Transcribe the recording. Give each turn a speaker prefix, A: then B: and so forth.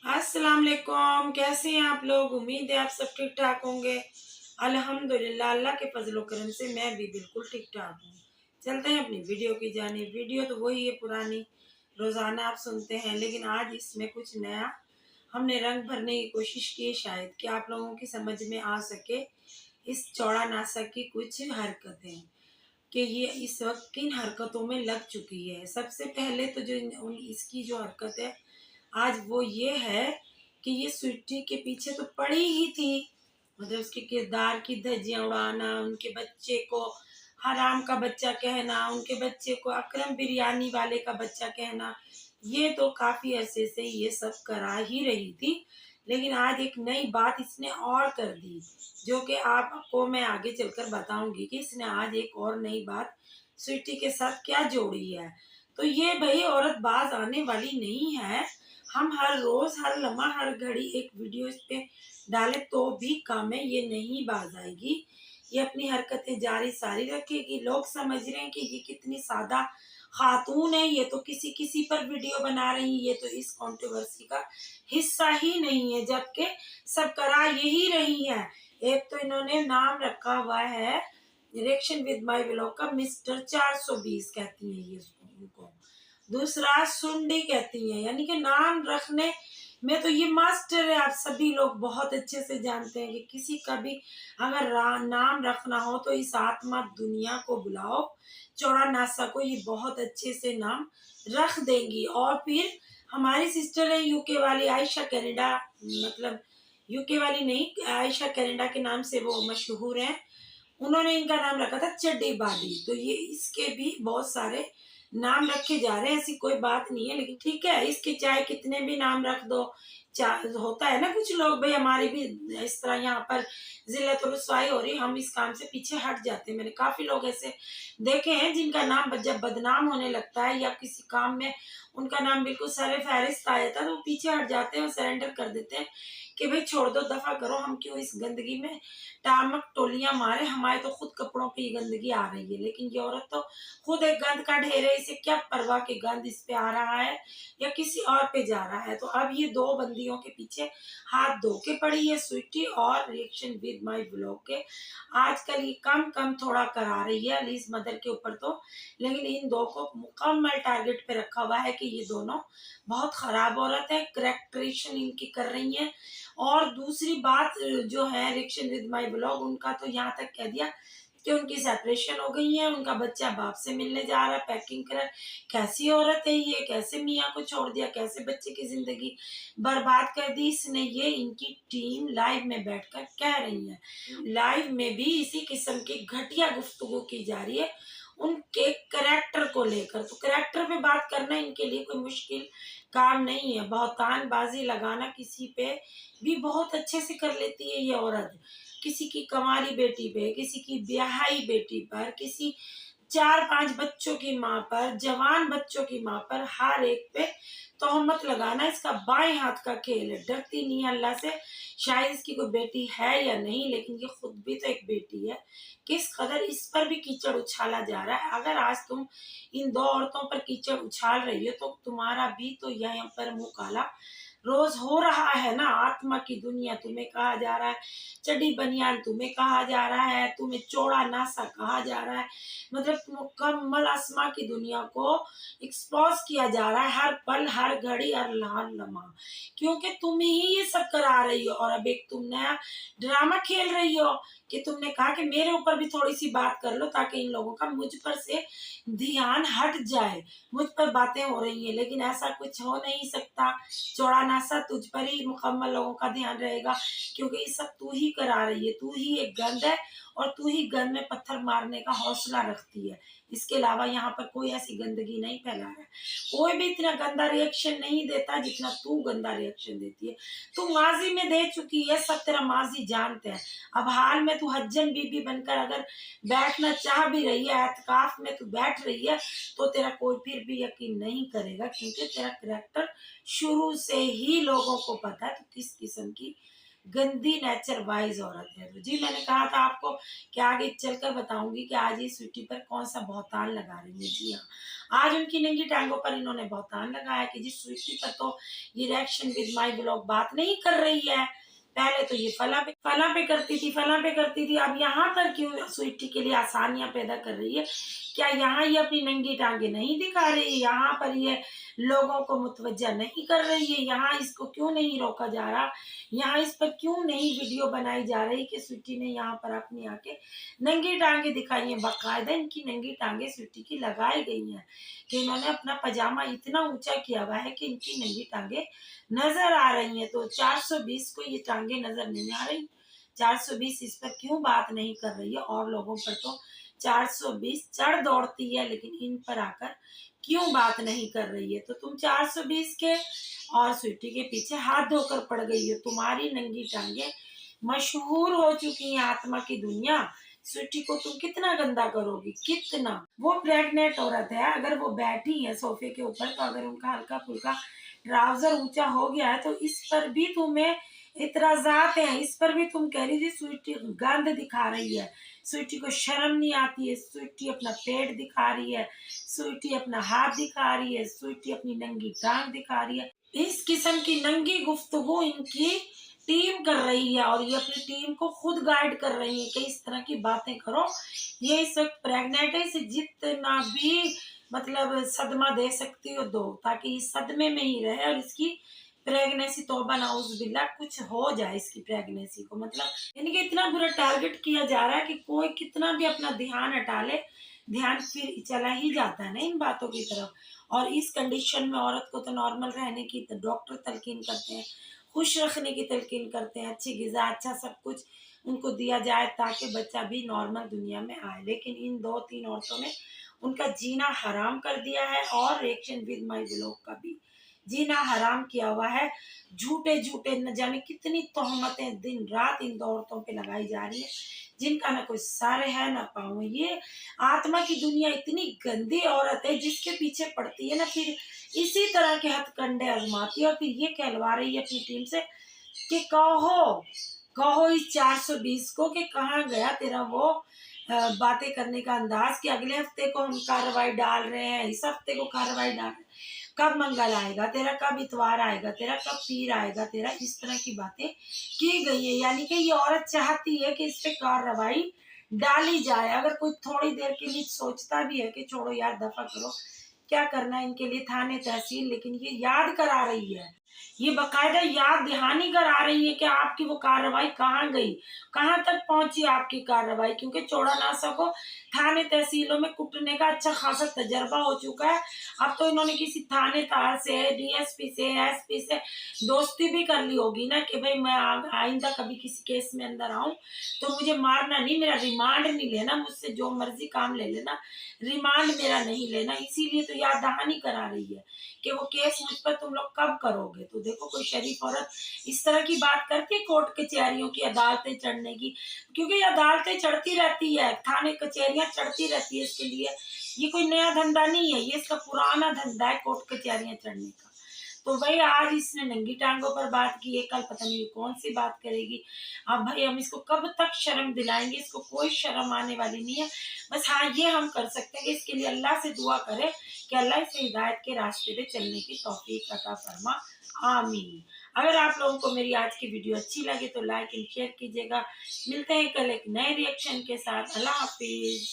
A: अस्सलाम वालेकुम। कैसे हैं आप लोग? उम्मीद है आप सब ठीक ठाक होंगे। अल्हम्दुलिल्लाह, अल्लाह के फजल करम से मैं भी बिल्कुल ठीक ठाक हूँ। चलते हैं अपनी वीडियो की जानिब। वीडियो तो वही है पुरानी, रोज़ाना आप सुनते हैं, लेकिन आज इसमें कुछ नया हमने रंग भरने की कोशिश की है, शायद कि आप लोगों की समझ में आ सके इस चौड़ा नासक की कुछ हरकतें, कि ये इस वक्त किन हरकतों में लग चुकी है। सबसे पहले तो जो इसकी जो हरकत है आज वो ये है कि ये स्वीटी के पीछे तो पड़ी ही थी। मतलब उसके किरदार की धज्जियां उड़ाना, उनके बच्चे को हराम का बच्चा कहना, उनके बच्चे को अकरम बिरयानी वाले का बच्चा कहना, ये तो काफी अरसे से ये सब करा ही रही थी। लेकिन आज एक नई बात इसने और कर दी, जो कि आपको मैं आगे चलकर बताऊंगी कि इसने आज एक और नई बात स्वीटी के साथ क्या जोड़ी है। तो ये भाई औरत बाज आने वाली नहीं है। हम हर रोज हर लम्हा हर घड़ी एक वीडियो इस पे डाले तो भी कम है, ये नहीं बाज आएगी। ये अपनी हरकतें जारी सारी रखेगी। लोग समझ रहे हैं कि ये कितनी सादा खातून है, ये तो किसी किसी पर वीडियो बना रही, ये तो इस कंट्रोवर्सी का हिस्सा ही नहीं है, जबकि सब करा यही रही है। एक तो इन्होंने नाम रखा हुआ है रिएक्शन विद माई व्लॉग का मिस्टर 420 कहती है ये उनको। दूसरा सुंडी कहती है, यानी कि नाम रखने में तो ये मास्टर है। आप सभी लोग बहुत अच्छे से जानते हैं कि किसी का भी अगर नाम रखना हो तो इस आत्मा दुनिया को बुलाओ, चौड़ा नासा को ये बहुत अच्छे से नाम रख देंगी। और फिर हमारी सिस्टर है यूके वाली आयशा कनाडा, मतलब यूके वाली नहीं, आयशा कनाडा के नाम से वो मशहूर है। उन्होंने इनका नाम रखा था चड्डी बादी। तो ये इसके भी बहुत सारे नाम रखे जा रहे हैं, ऐसी कोई बात नहीं है, लेकिन ठीक है, इसके चाहे कितने भी नाम रख दो। होता है ना कुछ लोग, भाई हमारी भी इस तरह यहाँ पर जिल्लत और रुसवाई हो रही, हम इस काम से पीछे हट जाते हैं। मैंने काफी लोग ऐसे देखे हैं जिनका नाम जब बदनाम होने लगता है या किसी काम में उनका नाम बिल्कुल सरे फहरिस्त आ जाता है तो वो पीछे हट जाते हैं और सरेंडर कर देते हैं कि भाई छोड़ दो, दफा करो, हम क्यों इस गंदगी में टामक टोलियां मारे, हमारे तो खुद कपड़ों पे ये गंदगी आ रही है। लेकिन ये औरत तो खुद एक गंद का ढेर है, इसे क्या परवाह कि गंद इस पे आ रहा है या किसी और पे जा रहा है। तो अब ये दो बंदियों के पीछे हाथ धो के पड़ी है, स्वीटी और रिएक्शन विद माई ब्लॉग के। आजकल ये कम कम थोड़ा करा रही है अलीज मदर के ऊपर तो, लेकिन इन दो को मुकम्मल टारगेट पे रखा हुआ है कि ये दोनों बहुत खराब औरत है, करेक्टरेशन इनकी कर रही है। और दूसरी बात जो है रिएक्शन विद माई ब्लॉग, उनका तो यहाँ तक कह दिया कि उनकी सेपरेशन हो गई है, उनका बच्चा बाप से मिलने जा रहा है, पैकिंग कर। कैसी औरत है ये, कैसे मियाँ को छोड़ दिया, कैसे बच्चे की जिंदगी बर्बाद कर दी इसने, ये इनकी टीम लाइव में बैठकर कह रही है। लाइव में भी इसी किस्म की घटिया गुफ्तगू की जा रही है उनके करेक्टर को लेकर। तो करेक्टर पे बात करना इनके लिए कोई मुश्किल काम नहीं है। बहुतानबाजी लगाना किसी पे भी बहुत अच्छे से कर लेती है ये औरत। किसी की कमारी बेटी पे, किसी की ब्याही बेटी पर, किसी 4-5 बच्चों की माँ पर, जवान बच्चों की माँ पर, हर एक पे तोहमत लगाना इसका बाएं हाथ का खेल है। डरती नहीं है अल्लाह से। शायद इसकी कोई बेटी है या नहीं, लेकिन ये खुद भी तो एक बेटी है। किस कदर इस पर भी कीचड़ उछाला जा रहा है। अगर आज तुम इन दो औरतों पर कीचड़ उछाल रही हो तो तुम्हारा भी तो यहाँ पर मुंह काला रोज हो रहा है ना। आत्मा की दुनिया तुम्हें कहा जा रहा है, चड्डी बनियान तुम्हें कहा जा रहा है, तुम्हें चौड़ा नासा कहा जा रहा है। मतलब मुकम्मल आसमां की दुनिया को एक्सपोज किया जा रहा है हर पल हर घड़ी हर लम्हा, क्योंकि तुम ही ये सब करा रही हो। और अब एक तुम नया ड्रामा खेल रही हो कि तुमने कहा कि मेरे ऊपर भी थोड़ी सी बात कर लो ताकि इन लोगों का मुझ पर से ध्यान हट जाए। मुझ पर बातें हो रही हैं, लेकिन ऐसा कुछ हो नहीं सकता। चौड़ा नासा तुझ पर ही मुकम्मल लोगों का ध्यान रहेगा, क्योंकि ये सब तू ही करा रही है। तू ही एक गंद है और तू ही गंद में पत्थर मारने का हौसला रखती है। इसके अलावा यहाँ पर कोई ऐसी गंदगी नहीं फैला रहा है। कोई भी इतना गंदा रिएक्शन नहीं देता जितना तू गंदा रिएक्शन देती है। तू माजी में दे चुकी है, सब तेरा माजी जानते हैं। अब हाल में तू हज्जन बीबी बनकर अगर बैठना चाह भी रही है, एतकाफ में तू बैठ रही है, तो तेरा कोई फिर भी यकीन नहीं करेगा, क्योंकि तेरा करैक्टर शुरू से ही लोगों को पता है तो किस किस्म की गंदी नेचर वाइज औरत है। तो जी मैंने कहा था आपको कि आगे चलकर बताऊंगी कि आज ये स्वीटी पर कौन सा बहतान लगा रही है। जी हाँ, आज उनकी नंगी टांगों पर इन्होंने बहतान लगाया कि जी स्वीटी पर तो ये रिएक्शन विद माई ब्लॉग बात नहीं कर रही है। पहले तो ये फला पे करती थी, अब यहाँ पर क्यों स्वीटी के लिए आसानियां पैदा कर रही है। क्या यहाँ ये अपनी नंगी टांगे नहीं दिखा रही, यहाँ पर ये लोगों को मुतवज्जा नहीं कर रही है, यहाँ इसको क्यों नहीं रोका जा रहा, यहाँ इस पर क्यों नहीं वीडियो बनाई जा रही कि स्वीटी ने यहाँ पर अपनी आके नंगी टांगे दिखाई हैं। बाकायदा इनकी नंगी टांगे स्वीटी की लगाई गई हैं कि इन्होंने अपना पजामा इतना ऊंचा किया हुआ है कि इनकी नंगी टांगे नजर आ रही हैं। तो 420 को ये टांगे नजर नहीं आ रही, 420 इस पर क्यों बात नहीं कर रही है। और लोगों पर तो 420 चढ़ दौड़ती है, लेकिन इन पर आकर क्यों बात नहीं कर रही है। तो तुम 420 के और स्वीटी के पीछे हाथ धोकर पड़ गई हो। तुम्हारी नंगी टांगे मशहूर हो चुकी है आत्मा की दुनिया। स्वीटी को तुम कितना गंदा करोगी, कितना। वो प्रेग्नेंट औरत है, अगर वो बैठी है सोफे के ऊपर तो अगर उनका हल्का फुल्का ट्राउजर ऊंचा हो गया है तो इस पर भी तुम्हें इतराजात हैं, इस पर भी तुम कह रही थी स्वीटी गंद दिखा रही है, स्वीटी को शर्म नहीं आती है, स्वीटी अपना पेट दिखा रही है, स्वीटी अपना हाथ दिखा रही है, स्वीटी अपनी नंगी टांग दिखा रही है। इस किस्म की नंगी गुफ्तगू इनकी टीम कर रही है और ये अपनी टीम को खुद गाइड कर रही है कि इस तरह की बातें करो। ये इस वक्त प्रेग्नेंट है, इसे जितना भी मतलब सदमा दे सकती हो दो, ताकि इस सदमे में ही रहे और इसकी प्रेगनेंसी तौबा नाउजुबिल्लाह कुछ हो जाए इसकी प्रेगनेंसी को। मतलब इनके इतना बुरा टारगेट किया जा रहा है कि कोई कितना भी अपना ध्यान हटा ले, ध्यान फिर चला ही जाता है ना इन बातों की तरफ। और इस कंडीशन में औरत को तो नॉर्मल रहने की तो डॉक्टर तलकीन करते हैं, खुश रखने की तलकीन करते हैं, अच्छी ग़िज़ा अच्छा सब कुछ उनको दिया जाए ताकि बच्चा भी नॉर्मल दुनिया में आए। लेकिन इन 2-3 औरतों ने उनका जीना हराम कर दिया है और रिएक्शन विद माई ब्लॉग का भी जीना हराम किया हुआ है। झूठे झूठे न जाने कितनी तोहमतें दिन रात इन 2 औरतों पे लगाई जा रही है, जिनका ना कोई सर है ना पाँव। ये आत्मा की दुनिया इतनी गंदी औरत है, जिसके पीछे पड़ती है ना फिर इसी तरह के हथकंडे आजमाती है और फिर ये कहलवा रही है अपनी टीम से कि कहो कहो इस 420 को कि कहाँ गया तेरा वो बातें करने का अंदाज कि अगले हफ्ते को हम कार्रवाई डाल रहे हैं, इस हफ्ते को कार्रवाई डाल रहे हैं, कब मंगल आएगा तेरा, कब इतवार आएगा तेरा, कब पीर आएगा तेरा। इस तरह की बातें की गई है। यानी कि ये औरत चाहती है कि इस पे कार्रवाई डाली जाए। अगर कोई थोड़ी देर के लिए सोचता भी है कि छोड़ो यार दफा करो, क्या करना है इनके लिए थाने तहसील, लेकिन ये याद करा रही है, ये बकायदा याद दहानी करा रही है कि आपकी वो कार्रवाई कहाँ गई, कहाँ तक पहुंची आपकी कार्रवाई। क्योंकि छोड़ा ना सको, थाने तहसीलों में कुटने का अच्छा खासा तजर्बा हो चुका है। अब तो इन्होंने किसी थानेदार से, डीएसपी से, एसपी से दोस्ती भी कर ली होगी ना कि भाई मैं आइंदा कभी किसी केस में अंदर आऊं तो मुझे मारना नहीं, मेरा रिमांड नहीं लेना, मुझसे जो मर्जी काम ले लेना, रिमांड मेरा नहीं लेना। इसीलिए तो याद दहानी करा रही है कि वो केस मुझ पर तुम लोग कब करोगे। तो देखो कोई शरीफ औरत इस तरह की बात करती है कोर्ट कचहरियों की, अदालतें चढ़ने की, क्योंकि ये अदालतें चढ़ती रहती है, थाने कचहरियां चढ़ती रहती है, इसके लिए ये कोई नया धंधा नहीं है, ये इसका पुराना धंधा है कोर्ट कचहरियां चढ़ने का। तो भाई आज इसने नंगी टांगों पर बात की है, कल पता नहीं कौन सी बात करेगी। अब भाई हम इसको कब तक शर्म दिलाएंगे, इसको कोई शर्म आने वाली नहीं है। बस हाँ ये हम कर सकते हैं कि इसके लिए अल्लाह से दुआ करें कि अल्लाह इसे हिदायत के रास्ते पे चलने की तौफीक अता फरमा, आमीन। अगर आप लोगों को मेरी आज की वीडियो अच्छी लगे तो लाइक एंड शेयर कीजिएगा। मिलते हैं कल एक नए रिएक्शन के साथ। अल्लाह हाफिज।